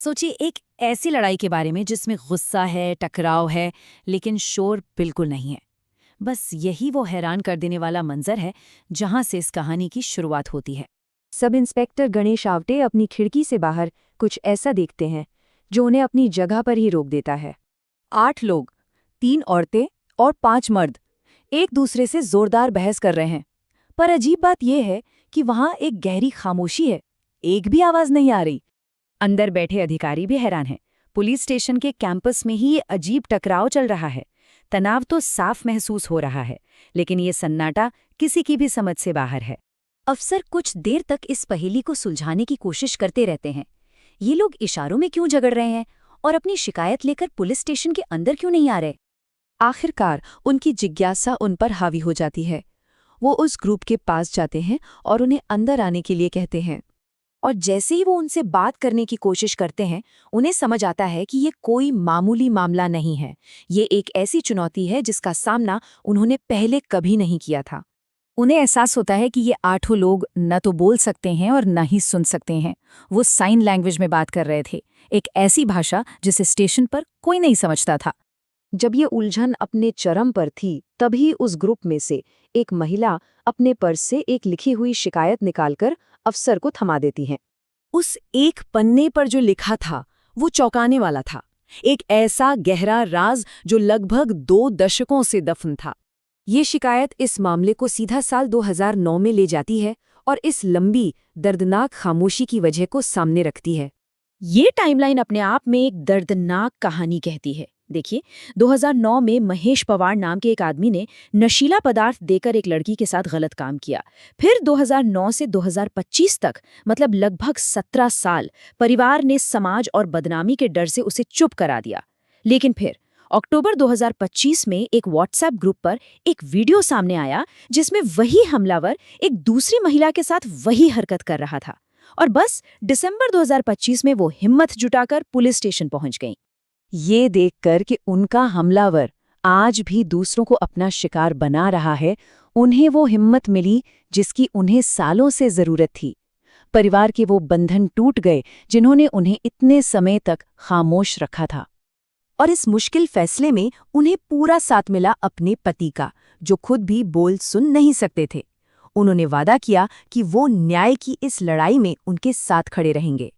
सोचिए एक ऐसी लड़ाई के बारे में जिसमें गुस्सा है, टकराव है, लेकिन शोर बिल्कुल नहीं है। बस यही वो हैरान कर देने वाला मंजर है जहां से इस कहानी की शुरुआत होती है। सब इंस्पेक्टर गणेश आवटे अपनी खिड़की से बाहर कुछ ऐसा देखते हैं जो उन्हें अपनी जगह पर ही रोक देता है। 8 लोग, 3 औरतें और 5 मर्द एक दूसरे से जोरदार बहस कर रहे हैं। पर अजीब बात यह है कि वहां एक गहरी खामोशी है। एक भी आवाज नहीं आ रही। अंदर बैठे अधिकारी भी हैरान हैं। पुलिस स्टेशन के कैंपस में ही ये अजीब टकराव चल रहा है। तनाव तो साफ महसूस हो रहा है, लेकिन ये सन्नाटा किसी की भी समझ से बाहर है। अफसर कुछ देर तक इस पहेली को सुलझाने की कोशिश करते रहते हैं। ये लोग इशारों में क्यों झगड़ रहे हैं और अपनी शिकायत लेकर पुलिस स्टेशन के अंदर क्यों नहीं आ रहे? आखिरकार उनकी जिज्ञासा उन पर हावी हो जाती है। वो उस ग्रुप के पास जाते हैं और उन्हें अंदर आने के लिए कहते हैं। और जैसे ही वो उनसे बात करने की कोशिश करते हैं, उन्हें समझ आता है कि ये कोई मामूली मामला नहीं है। ये एक ऐसी चुनौती है जिसका सामना उन्होंने पहले कभी नहीं किया था। उन्हें एहसास होता है कि ये 8 लोग न तो बोल सकते हैं और न ही सुन सकते हैं। वो साइन लैंग्वेज में बात कर रहे थे, एक ऐसी भाषा जिसे स्टेशन पर कोई नहीं समझता था। जब ये उलझन अपने चरम पर थी, तभी उस ग्रुप में से एक महिला अपने पर्स से एक लिखी हुई शिकायत निकालकर अफसर को थमा देती है। उस एक पन्ने पर जो लिखा था वो चौंकाने वाला था। एक ऐसा गहरा राज जो लगभग 2 दशकों से दफन था। ये शिकायत इस मामले को सीधा साल 2009 में ले जाती है और इस लंबी, दर्दनाक खामोशी की वजह को सामने रखती है। ये टाइमलाइन अपने आप में एक दर्दनाक कहानी कहती है। देखिए, 2009 में महेश पवार नाम के एक आदमी ने नशीला पदार्थ देकर एक लड़की के साथ गलत काम किया। फिर 2009 से 2025 तक, मतलब लगभग 17 साल, परिवार ने समाज और बदनामी के डर से उसे चुप करा दिया। लेकिन फिर अक्टूबर 2025 में एक व्हाट्सएप ग्रुप पर एक वीडियो सामने आया जिसमें वही हमलावर एक दूसरी महिला के साथ वही हरकत कर रहा था। और बस दिसंबर 2025 में वो हिम्मत जुटाकर पुलिस स्टेशन पहुंच गईं। ये देखकर कि उनका हमलावर आज भी दूसरों को अपना शिकार बना रहा है, उन्हें वो हिम्मत मिली जिसकी उन्हें सालों से जरूरत थी। परिवार के वो बंधन टूट गए जिन्होंने उन्हें इतने समय तक खामोश रखा था। और इस मुश्किल फैसले में उन्हें पूरा साथ मिला अपने पति का, जो खुद भी बोल सुन नहीं सकते थे। उन्होंने वादा किया कि वो न्याय की इस लड़ाई में उनके साथ खड़े रहेंगे।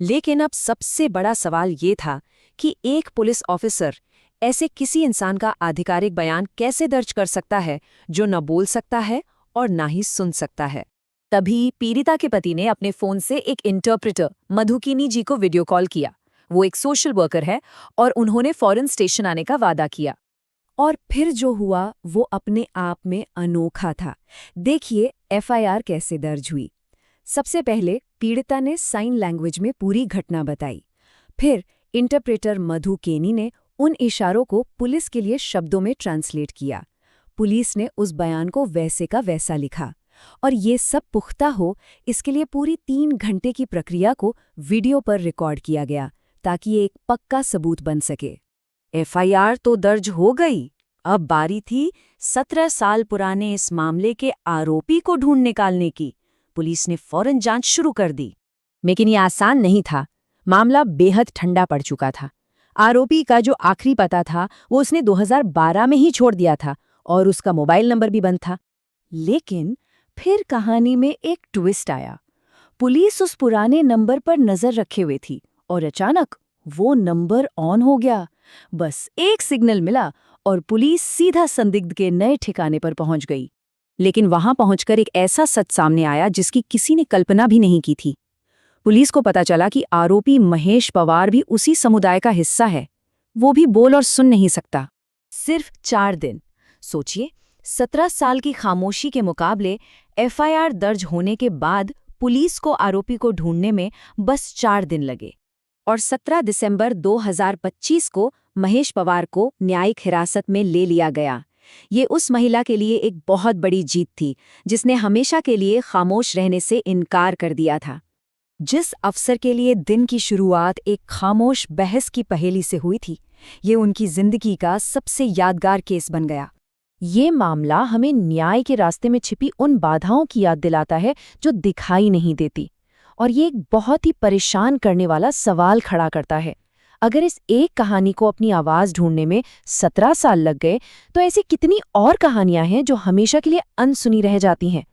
लेकिन अब सबसे बड़ा सवाल ये था कि एक पुलिस ऑफिसर ऐसे किसी इंसान का आधिकारिक बयान कैसे दर्ज कर सकता है जो न बोल सकता है और न ही सुन सकता है। तभी पीड़िता के पति ने अपने फोन से एक इंटरप्रेटर मधुकिनी जी को वीडियो कॉल किया। वो एक सोशल वर्कर है और उन्होंने फौरन स्टेशन आने का वादा किया। और फिर जो हुआ वो अपने आप में अनोखा था। देखिए एफआईआर कैसे दर्ज हुई। सबसे पहले पीड़िता ने साइन लैंग्वेज में पूरी घटना बताई। फिर इंटरप्रेटर मधु केनी ने उन इशारों को पुलिस के लिए शब्दों में ट्रांसलेट किया। पुलिस ने उस बयान को वैसे का वैसा लिखा। और ये सब पुख्ता हो, इसके लिए पूरी 3 घंटे की प्रक्रिया को वीडियो पर रिकॉर्ड किया गया ताकि ये एक पक्का सबूत बन सके। एफआईआर तो दर्ज हो गई। अब बारी थी 17 साल पुराने इस मामले के आरोपी को ढूंढ निकालने की। पुलिस ने फौरन जांच शुरू कर दी। लेकिन ये आसान नहीं था। मामला बेहद ठंडा पड़ चुका था। आरोपी का जो आखिरी पता था वो उसने 2012 में ही छोड़ दिया था और उसका मोबाइल नंबर भी बंद था। लेकिन फिर कहानी में एक ट्विस्ट आया। पुलिस उस पुराने नंबर पर नजर रखे हुए थी और अचानक वो नंबर ऑन हो गया। बस एक सिग्नल मिला और पुलिस सीधा संदिग्ध के नए ठिकाने पर पहुंच गई। लेकिन वहां पहुंचकर एक ऐसा सच सामने आया जिसकी किसी ने कल्पना भी नहीं की थी। पुलिस को पता चला कि आरोपी महेश पवार भी उसी समुदाय का हिस्सा है। वो भी बोल और सुन नहीं सकता। सिर्फ 4 दिन। सोचिए, 17 साल की खामोशी के मुकाबले एफआईआर दर्ज होने के बाद पुलिस को आरोपी को ढूंढने में बस 4 दिन लगे। और 17 दिसंबर 2025 को महेश पवार को न्यायिक हिरासत में ले लिया गया। ये उस महिला के लिए एक बहुत बड़ी जीत थी जिसने हमेशा के लिए खामोश रहने से इनकार कर दिया था। जिस अफसर के लिए दिन की शुरुआत एक खामोश बहस की पहेली से हुई थी, ये उनकी जिंदगी का सबसे यादगार केस बन गया। ये मामला हमें न्याय के रास्ते में छिपी उन बाधाओं की याद दिलाता है जो दिखाई नहीं देती और ये एक बहुत ही परेशान करने वाला सवाल खड़ा करता है। अगर इस एक कहानी को अपनी आवाज़ ढूंढने में 17 साल लग गए, तो ऐसी कितनी और कहानियां हैं जो हमेशा के लिए अनसुनी रह जाती हैं।